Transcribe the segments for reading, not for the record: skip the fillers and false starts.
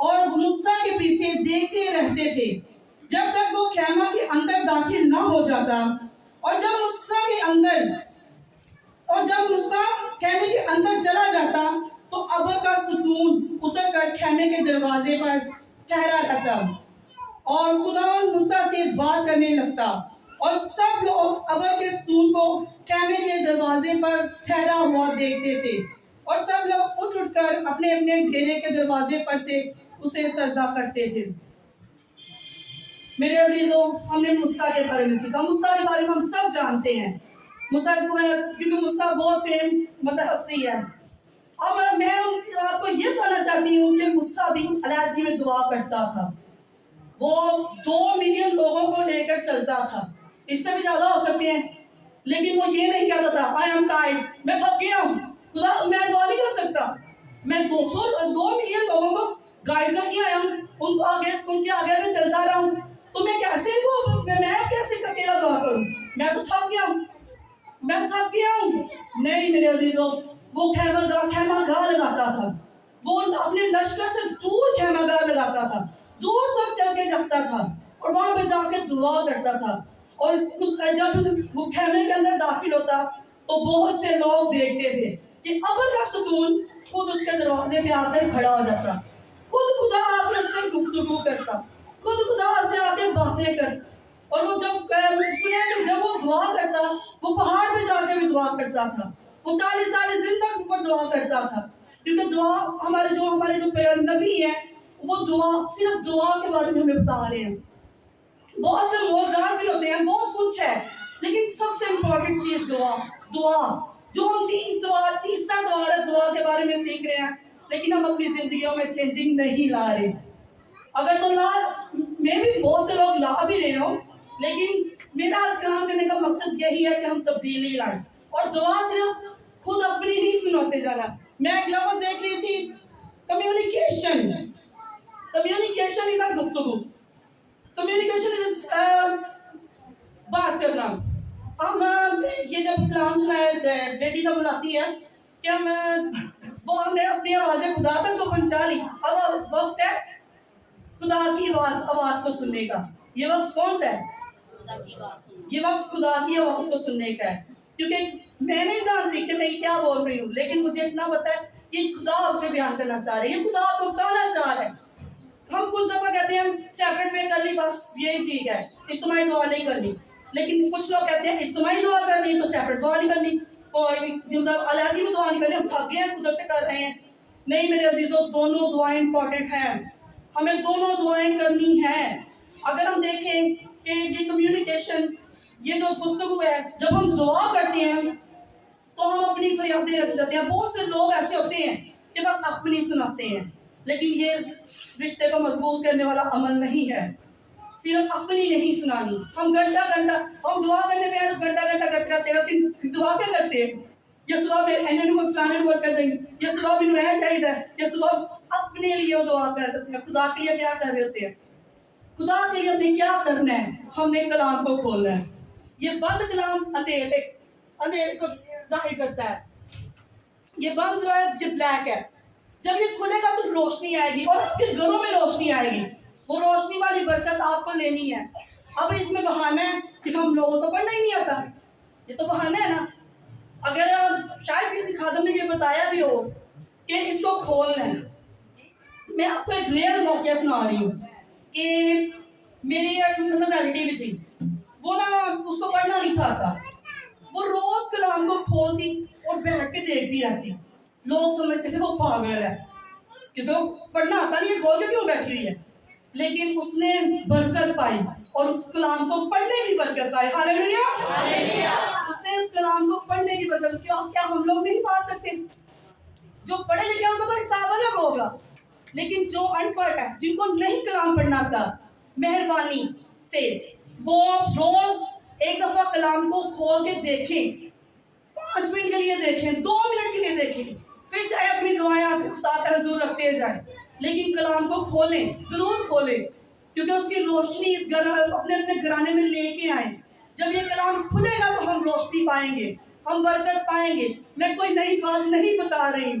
اور موسیٰ کے پیچھے دیکھتے رہتے تھے جب تک وہ خیمہ کے اندر داخل نہ ہو جاتا، اور جب موسیٰ خیمے کے اندر چلا جاتا تو ابر کا ستون اتر کر خیمے کے دروازے پر ٹھہرا رہتا اور خداوند موسیٰ سے بات کرنے لگتا، اور سب لوگ ابر کے ستون کو خیمے کے دروازے پر ٹھہرا ہوا دیکھتے تھے، اور سب لوگ اٹھ کر اپنے اپنے ڈیرے کے دروازے پر سے اسے سجدہ کرتے تھے۔ میرے عزیزوں، ہم نے موسیٰ کے بارے میں سیکھا۔ موسیٰ کے بارے میں ہم سب جانتے ہیں، موسیٰ کیونکہ موسیٰ بہت ہستی ہے۔ اب میں آپ کو یہ کہنا چاہتی ہوں کہ موسیٰ بھی علیحدگی میں دعا کرتا تھا۔ وہ 2 ملین لوگوں کو لے کر چلتا تھا، اس سے بھی زیادہ ہو سکتے ہیں، لیکن وہ یہ نہیں کہتا تھا I am tired، میں تھک گیا ہوں، خدا میں دعا نہیں کر سکتا، میں 2 ملین لوگوں کو گائیڈ کر کے آیا ہوں، ان کے آگے چلتا رہا ہوں، تو میں کیسے اکیلا دعا کروں؟ میں تو تھک گیا ہوں۔ نہیں میرے عزیزوں، وہ خیمہ گاہ لگاتا تھا، وہ اپنے لشکر سے دور خیمہ گاہ لگاتا تھا، دور تک چل کے جاتا تھا اور وہاں پہ جا کے دعا کرتا تھا، اور جب وہ خیمے کے اندر داخل ہوتا تو بہت سے لوگ دیکھتے تھے کہ ابر کا ستون خود اس کے دروازے پہ آ کر کھڑا ہو جاتا، خود خدا آ کے اس سے گفتگو کرتا، خود خدا سے آ کے باتیں کرتا، اور وہ جب وہ دعا کرتا، وہ پہاڑ پہ جا کے بھی دعا کرتا تھا، وہ 40 دن تک اوپر دعا کرتا تھا، کیونکہ دعا ہمارے جو نبی ہیں وہ صرف دعا کے بارے میں ہمیں بتا رہے ہیں۔ بہت سے معجزات بھی ہوتے ہیں، بہت کچھ ہے، لیکن سب سے امپورٹنٹ چیز دعا جو ہم تیسرا دعا کے بارے میں سیکھ رہے ہیں، لیکن ہم اپنی زندگیوں میں چینجنگ نہیں لا رہے۔ اگر تو میں بھی بہت سے لوگ لا بھی رہے ہوں، لیکن میرا اس کلام کرنے کا مقصد یہی ہے کہ ہم تبدیلی لائیں، اور دعا صرف خود اپنی نہیں سناتے جانا۔ میں ایک لفظ دیکھ رہی تھی، کمیونیکیشن از اے گفتگو، کمیونیکیشن از بات کرنا۔ ہم یہ جب کلام سنایا بیٹی سے بلاتی ہے کہ ہم نے اپنی آوازیں خدا تک تو پہنچا لی، اب وقت ہے خدا کی آواز کو سننے کا۔ یہ وقت کون سا ہے؟ یہ وقت خدا کی آواز کو سننے کا ہے، کیونکہ میں نہیں جانتی کہ میں کیا بول رہی ہوں، لیکن مجھے اتنا پتا ہے کہ خدا آپ سے بیان کرنا چاہ رہے ہیں، یہ خدا آپ کو کہنا چاہ رہا ہے۔ ہم کچھ دفعہ کہتے ہیں چیپٹر پہ کر لی بس یہی ٹھیک ہے، اجتماعی دعا نہیں کرنی، لیکن کچھ لوگ کہتے ہیں اجتماعی دعا کرنی تو سیپریٹ دعا نہیں کرنی، کوئی بھی علیحدگی میں دعا نہیں کرنی، ہم تھک گئے ہیں ادھر سے کر رہے ہیں۔ نہیں میرے عزیزوں، دونوں دعائیں امپورٹنٹ ہیں، ہمیں دونوں دعائیں کرنی ہیں۔ اگر ہم دیکھیں کہ یہ کمیونیکیشن، یہ جو گفتگو ہے، جب ہم دعا کرتے ہیں تو ہم اپنی فریادیں رکھ جاتے ہیں۔ بہت سے لوگ ایسے ہوتے ہیں کہ بس اپنی سناتے ہیں، لیکن یہ رشتے کو مضبوط کرنے والا عمل نہیں ہے۔ صرف اپنی نہیں سنانی، ہم ہم دعا کرنے پہ گھنٹہ کرتے رہتے ہیں، لیکن دعا کیا کرتے ہیں؟ یہ صبح میں فلانے کو کر دیں گے، یہ صبح میں نیا چاہیے، یہ صبح اپنے لیے وہ دعا کر رہے ہیں۔ خدا کے لیے کیا کر رہے ہوتے ہیں؟ خدا کے لیے ہمیں کیا کرنا ہے؟ ہم نے کلام کو کھولنا ہے۔ یہ بند کلام اندھیرے کو ظاہر کرتا ہے، یہ بند جو ہے یہ بلیک ہے، جب یہ کھلے گا تو روشنی آئے گی، اور آپ کے گھروں میں روشنی آئے گی، وہ روشنی والی برکت آپ کو لینی ہے۔ اب اس میں بہانہ ہے کہ ہم لوگوں کو پڑھنا ہی نہیں آتا، یہ تو بہانہ ہے نا۔ اگر شاید کسی خادم نے یہ بتایا بھی ہو کہ اس کو کھولنا ہے، میں آپ کو ایک ریئل واقعہ سنا رہی ہوں کہ میری ایک ریلیٹیو تھی، وہ نا اس کو پڑھنا نہیں چاہتا، وہ روز کلام کو کھولتی اور بیٹھ کے دیکھتی رہتی، لوگ سمجھتے تھے وہ پاگل ہے کیونکہ وہ پڑھنا آتا نہیں ہے، کھول کے کیوں بیٹھی ہوئی ہے، لیکن اس نے برکت پائی، اور اس کلام کو پڑھنے کی برکت پائی۔ ہاللیلویہ! اس نے اس کلام کو پڑھنے کی برکت، کیا ہم لوگ نہیں پا سکتے؟ جو پڑھے لکھے ان کا تو حساب الگ ہوگا، لیکن جو ان پڑھ ہے، جن کو نہیں کلام پڑھنا آتا، مہربانی سے وہ روز ایک دفعہ کلام کو کھول کے دیکھیں، 5 منٹ کے لیے دیکھیں، 2 منٹ کے لیے دیکھیں، پھر چاہے اپنی دعائیں آپ خدا کا حضور رکھتے جائیں، لیکن کلام کو کھولیں، ضرور کھولیں، کیونکہ اس کی روشنی اس گھر اپنے گھرانے میں لے کے آئیں۔ جب یہ کلام کھلے گا تو ہم روشنی پائیں گے، ہم برکت پائیں گے۔ میں کوئی نئی بات نہیں بتا رہی ہوں،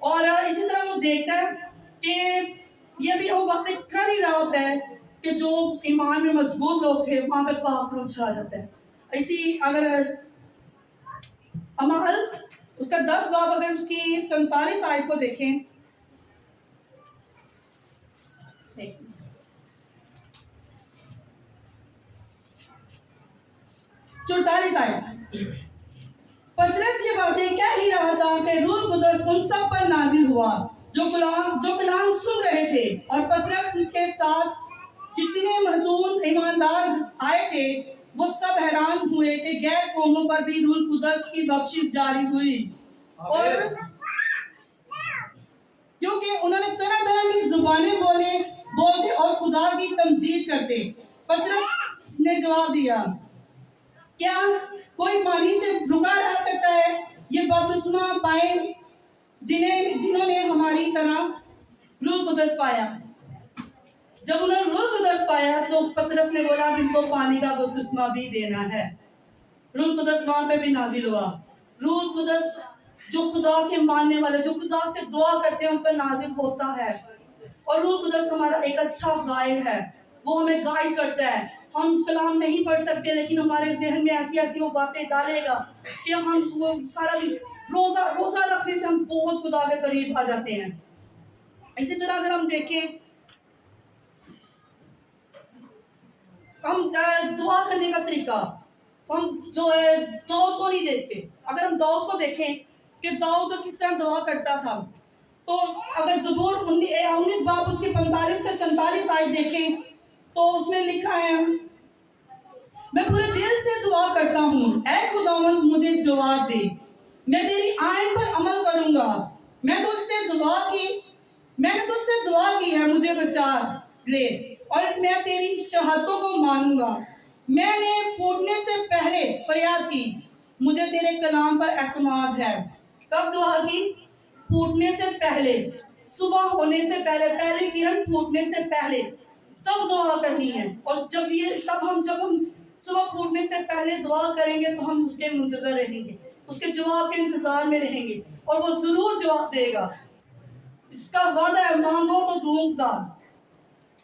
اور اسی طرح وہ دیکھتا ہے کہ یہ بھی وہ وقت کر ہی رہا ہوتا ہے کہ جو ایمان میں مضبوط لوگ تھے وہاں پہ پاک روح چھا جاتا ہے. اسی اگر عمل اس کا 10 باب اگر اس کی 47 آیت کو دیکھیں، 44 آیت، پطرس یہ باتیں کہہ ہی رہا تھا کہ روح القدس ان سب پر نازل ہوا جو کلام سن رہے تھے، اور پطرس کے ساتھ جتنے مردود ایماندار آئے تھے وہ سب حیران ہوئے کہ غیر قوموں پر بھی روح القدس کی بخشش جاری ہوئی، اور کیونکہ انہوں نے طرح طرح کی زبانیں بولتے اور خدا کی تمجید کرتے. پطرس نے جواب دیا، کیا کوئی پانی سے رکا رہ سکتا ہے؟ یہ بپتسمہ پائے جنہوں نے ہماری طرح روح القدس پایا. جب انہوں نے روح القدس پایا تو پطرس نے بولا ان کو پانی کا بپتسمہ بھی دینا ہے. روح القدس وہاں پہ بھی نازل ہوا. روح القدس جو خدا کے ماننے والے جو خدا سے دعا کرتے ہیں ان پر نازل ہوتا ہے. اور روح القدس ہمارا ایک اچھا گائیڈ ہے، وہ ہمیں گائیڈ کرتا ہے. ہم کلام نہیں پڑھ سکتے لیکن ہمارے ذہن میں ایسی ایسی وہ باتیں ڈالے گا کہ ہم وہ سارا دن روزہ رکھنے سے ہم بہت خدا کے قریب آ جاتے ہیں. اسی طرح اگر ہم دیکھیں ہم دعا کرنے کا طریقہ، ہم جو ہے داؤد کو نہیں دیکھتے. اگر ہم داؤد کو دیکھیں کہ داؤد کس طرح دعا کرتا تھا، تو اگر زبور 19 باب اس کی 45 سے 47 آیت دیکھیں تو اس میں لکھا ہے، میں پورے دل سے دعا کرتا ہوں اے خداوند مجھے جواب دے، میں تیری آئین پر عمل کروں گا. میں نے تجھ سے دعا کی ہے، مجھے بچا لے اور میں تیری شہادتوں کو مانوں گا. میں نے پھوٹنے سے پہلے فریاد کی، مجھے تیرے کلام پر اعتماد ہے. کب دعا کی؟ پھوٹنے سے پہلے، صبح ہونے سے پہلے، پہلی کرن پھوٹنے سے پہلے تب دعا کرنی ہے. اور جب ہم صبح پھوٹنے سے پہلے دعا کریں گے تو ہم اس کے منتظر رہیں گے، اس کے جواب کے انتظار میں رہیں گے، اور وہ ضرور جواب دے گا. اس کا وعدہ ہے، مانگو تو دوں گا،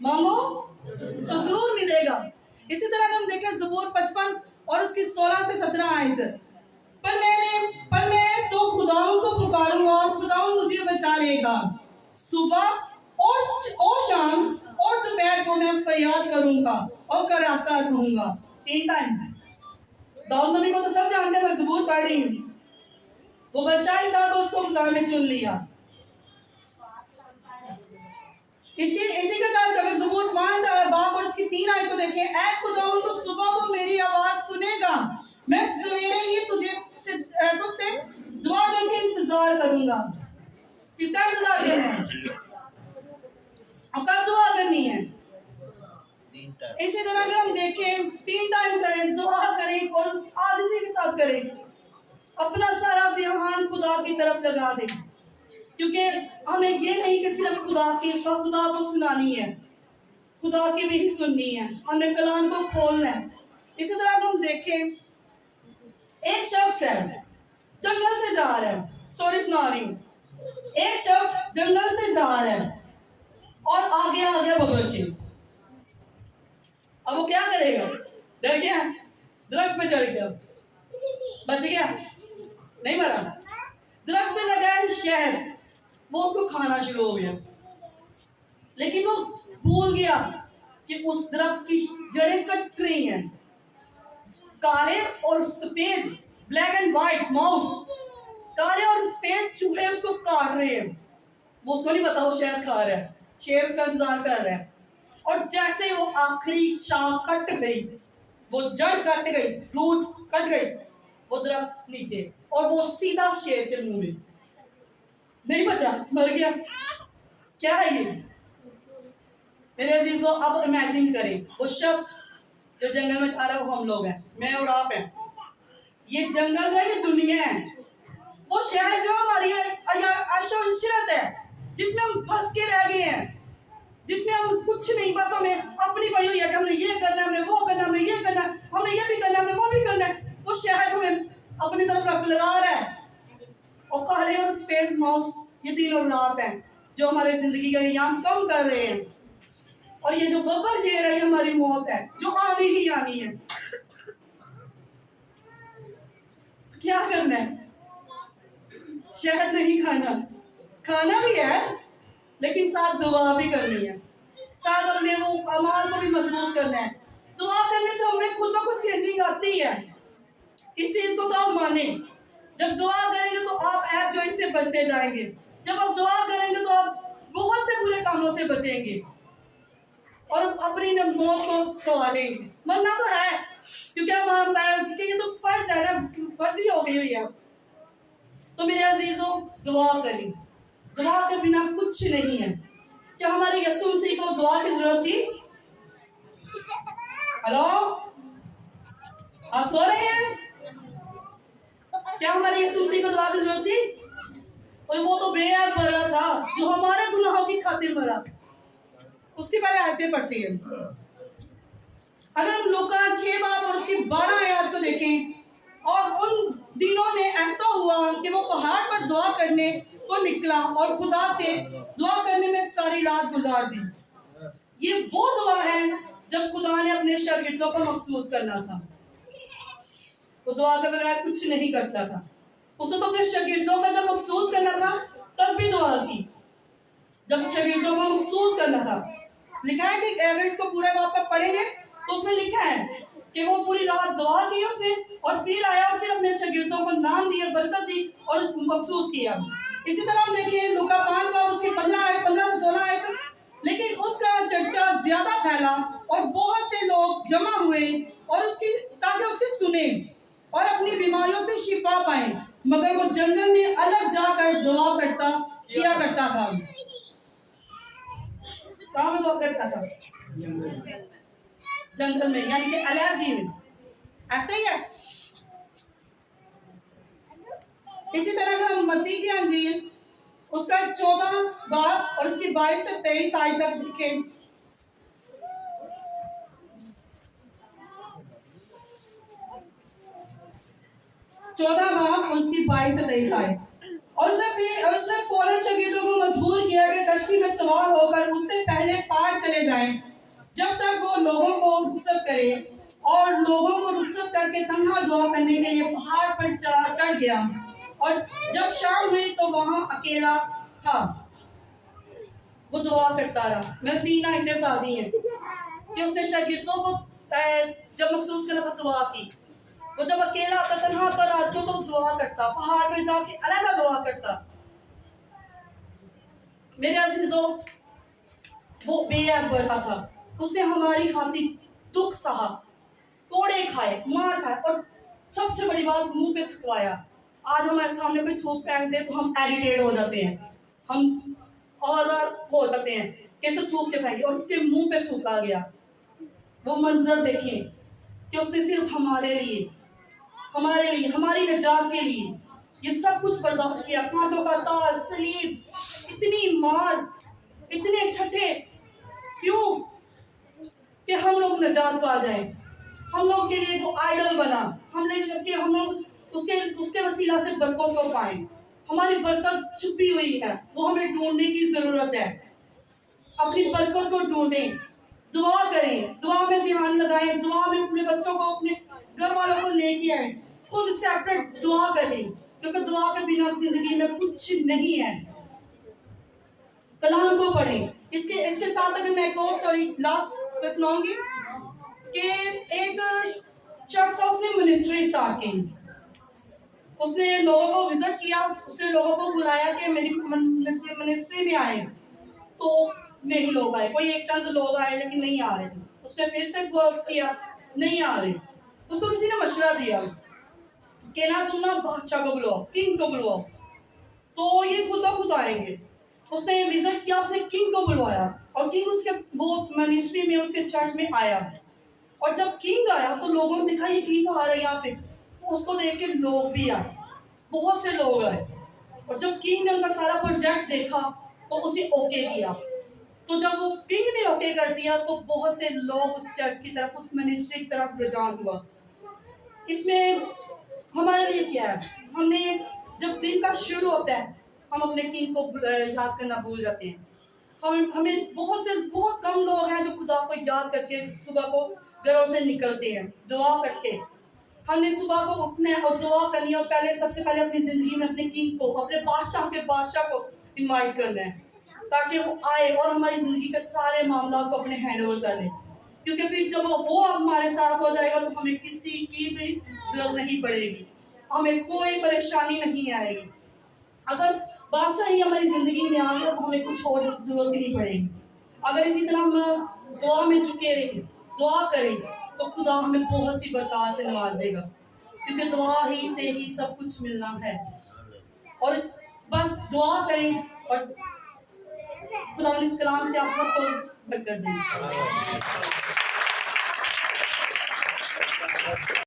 مانگو تو ضرور ملے گا. اسی طرح ہم دیکھیں زبور 55 اور اس کی 16 سے 17 آیت، پر میں تو خداوند کو پکاروں گا اور خداوند مجھے بچا لے گا. صبح اور شام اور دوپہر کو میں فریاد کروں گا اور کراتا رہوں گا. 3 ٹائم. داؤد نبی کو تو سب جانتے ہیں، میں زبور پڑھ رہی ہوں. وہ بچہ ہی تھا تو اس کو خدا نے چن لیا. اسی کے ساتھ اگر زبور 5 باب اور اس کی 3 آیت کو دیکھیں، اے خداوند تو صبح کو میری آواز سنے گا، میں سویرے ہی تجھ سے دعا کر کے انتظار کروں گا. کس کا انتظار کرنا ہے؟ اب کب دعا کرنی ہے؟ اسی طرح اگر ہم دیکھیں 3 ٹائم کریں، دعا کریں اور عاجزی کے ساتھ کریں، اپنا سارا دھیان خدا کی طرف لگا دیں. کیونکہ ہمیں یہ نہیں کہ صرف خدا کو سنانی ہے، خدا کی بھی سننی ہے، ہم نے کلام کو کھولنا ہے. اسی طرح ہم دیکھیں ایک شخص ہے جنگل سے جا رہا ہے، ایک شخص جنگل سے جا رہا ہے اور آگے آ گیا ببرشی. اب وہ کیا کرے گا؟ ڈر گیا، درخت پہ چڑھ گیا، بچ گیا نہیں مرا. درخت پہ لگا ہے شہد، وہ اس کو کھانا شروع ہو گیا، لیکن وہ بھول گیا کہ اس درخت کی جڑیں کٹ رہی ہیں. کالے اور سفید، بلیک اینڈ وائٹ ماؤس، کالے اور سفید چوہے اس کو کاٹ رہے ہیں. وہ اس کو نہیں پتا وہ شہد کھا رہا ہے، شیر اس کا انتظار کر رہا ہے. اور جیسے وہ آخری شاخ کٹ گئی، وہ جڑ کٹ گئی، روٹ کٹ گئی، وہ درخت نیچے، اور وہ سیدھا شیر کے منہ میں. نہیں بچا، مر گیا. کیا ہے یہ؟ میرے عزیزو اب امیجن کریں وہ شخص جو جنگل میں جا رہا ہے وہ ہم لوگ ہیں، میں اور آپ ہیں. یہ جنگل ہے، یہ دنیا ہے. وہ شہر جو ہماری عیش و عشرت ہے، جس میں ہم پھنس کے رہ گئے ہیں، جس میں ہم کچھ نہیں، بس ہمیں اپنی پڑی ہوئی ہے کہ ہم نے یہ کرنا ہے، ہم نے وہ کرنا ہے، ہم نے یہ کرنا ہے، ہم نے یہ بھی کرنا ہے، ہم نے وہ بھی کرنا ہے. وہ شہر ہمیں اپنی طرف رکھ لگا رہا ہے، اور کالے اور سفید ماؤس یہ دن اور رات ہیں جو ہمارے زندگی کا ایام کم کر رہے ہیں، اور یہ جو ببر شیر ہے یہ ہماری موت ہے جو آنی ہی آنی ہے۔ کیا کرنا ہے؟ شہد نہیں کھانا، کھانا بھی ہے لیکن ساتھ دعا بھی کرنی ہے، ساتھ اپنے وہ اعمال کو بھی مضبوط کرنا ہے۔ دعا کرنے سے ہمیں خود بخود چینجنگ آتی ہے، اس چیز کو تو آپ مانیں۔ جب دعا کریں گے تو آپ ایپ جو اس سے بچتے جائیں گے، جب آپ دعا کریں گے تو آپ بہت سے برے کاموں سے بچیں گے اور اپنی موت کو سنواریں گے۔ مرنا تو ہے کیونکہ یہ تو فرض ہے نا، فرض ہی ہو گئی ہوئی ہے۔ تو میرے عزیزوں دعا کریں، دعا کے بنا کچھ نہیں ہے۔ کیا ہمارے یسوع مسیح کو دعا کی ضرورت تھی؟ ہلو، آپ سو رہے ہیں؟ کیا ہمارے یسوع مسیح کو دعا کی ضرورت تھی؟ اور وہ تو بے عیب مرا تھا جو ہمارے گناہوں کی خاطر مرا۔ اس کی پہلے آیتیں پڑھتی ہیں۔ اگر ہم لوکا 6 باب اور اس کی 12 آیات کو دیکھیں، اور ان دنوں میں ایسا ہوا کہ وہ پہاڑ پر دعا کرنے کو نکلا اور خدا سے دعا کرنے میں ساری رات گزار دی۔ یہ وہ دعا ہے جب خدا نے اپنے شاگردوں کو مخصوص کرنا تھا۔ وہ دعا کے بغیر کچھ نہیں کرتا تھا۔ اس نے تو اپنے شاگردوں کا جب مخصوص کرنا تھا تب بھی دعا کی، جب شاگردوں کو مخصوص کرنا تھا۔ لکھا ہے کہ اگر اس کو پورے باب کا پڑھیں گے تو اس میں لکھا ہے کہ وہ پوری رات دعا کی اس نے، اور پھر آیا اور پھر اپنے شاگردوں کو نام دیا، برکت دی اور مخصوص کیا۔ اسی طرح ہم دیکھیں لوکا 5 باب اس کی 15 سے 16 آیت، لیکن اس کا چرچا زیادہ پھیلا اور بہت سے لوگ جمع ہوئے اور تاکہ اس کی سنیں اور اپنی بیماریوں سے شفا پائیں، مگر وہ جنگل میں الگ جا کر دعا کیا کرتا تھا۔ کہاں میں دعا کرتا تھا؟ جنگل میں، یعنی کہ علیحدگی میں۔ ایسا ہی ہے۔ اسی طرح اگر ہم متی کی انجیل اس کا 14 باب اور اس کی 22 سے 23 آیت تک دیکھیں، اور اس کی 22 سے 23 آئے، اور اس نے فوراً شاگردوں کو مجبور کیا کہ کشتی میں سوار ہو کر اس سے پہلے پار چلے جائیں جب تک وہ لوگوں کو رخصت کرے، اور لوگوں کو رخصت کر کے تنہا دعا کرنے کے لیے پہاڑ پر چڑھ گیا، اور جب شام ہوئی تو وہاں اکیلا تھا۔ وہ دعا کرتا رہا۔ میں نے 3 آیتیں بتا دی ہیں کہ اس نے شاگردوں کو جب مخصوص کرنا تھا دعا کی، وہ جب اکیلا آتا تنہا پر رات کو تو دعا کرتا، پہاڑ پہ جا کے علیحدہ دعا کرتا۔ میرے عزیزوں وہ بے عیب برا تھا، اس نے ہماری خاطر دکھ سہا، کوڑے کھائے، مار کھائے، اور سب سے بڑی بات منہ پہ تھکوایا۔ آج ہمارے سامنے کوئی تھوک پھینک دے تو ہم ایریٹیٹ ہو جاتے ہیں، ہم آزار ہو جاتے ہیں کیسے تھوک کے پھینکے، اور اس کے منہ پہ تھوکا گیا۔ وہ منظر دیکھیں کہ اس نے صرف ہمارے لیے، ہماری نجات کے لیے یہ سب کچھ برداشت کیا۔ کانٹوں کا تاج، صلیب، اتنی مار، اتنے ٹھٹھے، کیوں؟ کہ ہم لوگ نجات پا جائیں۔ ہم لوگ کے لیے وہ آئیڈل بنا، ہم لوگ اس کے وسیلہ سے برکت کو پائیں۔ ہماری برکت چھپی ہوئی ہے، وہ ہمیں ڈھونڈنے کی ضرورت ہے۔ اپنی برکت کو ڈھونڈیں، دعا کریں، دعا میں دھیان لگائیں، دعا میں اپنے بچوں کو، اپنے گھر والوں کو لے کے آئیں، خود سیپریٹ دعا کریں، کیونکہ دعا کے بنا زندگی میں کچھ نہیں ہے۔ کلام کو پڑھیں۔ اس کے ساتھ اگر میں ایک اور لاسٹ میں سناؤں گی کہ ایک شخص اس نے منسٹری سٹارٹ کی، اس نے لوگوں کو وزٹ کیا، اس نے لوگوں کو بلایا کہ میری منسٹری میں آئے، تو نہیں لوگ آئے، کوئی ایک چند لوگ آئے لیکن نہیں آ رہے تھے۔ اس نے پھر سے ورک کیا، نہیں آ رہے۔ اس کو کسی نے مشورہ دیا کہ نا تم نا بادشاہ کو بلاؤ، کنگ کو بلاؤ، تو یہ خود بخود آئیں گے۔ اس نے وزٹ کیا، اس نے کنگ کو بلوایا، اور کنگ اس کے وہ منسٹری میں، اس کے چرچ میں آیا، اور جب کنگ آیا تو لوگوں نے دیکھا یہ کنگ آ رہا ہے یہاں پہ، اس کو دیکھ کے لوگ بھی آئے، بہت سے لوگ آئے، اور جب کنگ نے ان کا سارا پروجیکٹ دیکھا تو اسے اوکے کیا۔ تو جب وہ کنگ نے اوکے کر دیا تو بہت سے لوگ اس چرچ کی طرف، اس منسٹری کی طرف رجوع ہوا۔ اس میں ہمارے لیے کیا ہے؟ ہم نے جب دن کا شروع ہوتا ہے ہم اپنے کنگ کو یاد کرنا بھول جاتے ہیں. ہمیں بہت کم لوگ ہیں جو خدا کو یاد کر کے صبح کو گھروں سے نکلتے ہیں دعا کر کے. ہم نے صبح کو اٹھنا ہے اور دعا کرنی ہے اور سب سے پہلے اپنی زندگی میں اپنے کنگ کو, اپنے بادشاہ کو انوائٹ کرنا ہے تاکہ وہ آئے اور ہماری زندگی کے سارے معاملات کو اپنے ہینڈ اوور کر لے. کیونکہ پھر جب وہ ہمارے ساتھ ہو جائے گا تو ہمیں کسی کی بھی ضرورت نہیں پڑے گی, ہمیں کوئی پریشانی نہیں آئے گی. اگر بادشاہ ہی ہماری زندگی میں آ گیا تو ہمیں کچھ اور ضرورت ہی نہیں پڑے گی. اگر اسی طرح ہم دعا میں جھکے رہیں, دعا کریں تو خدا ہمیں بہت سی برکات سے نواز دے گا, کیونکہ دعا ہی سے ہی سب کچھ ملنا ہے. اور بس دعا کریں اور خدا اس کلام سے آپ سب کو برکت دیں.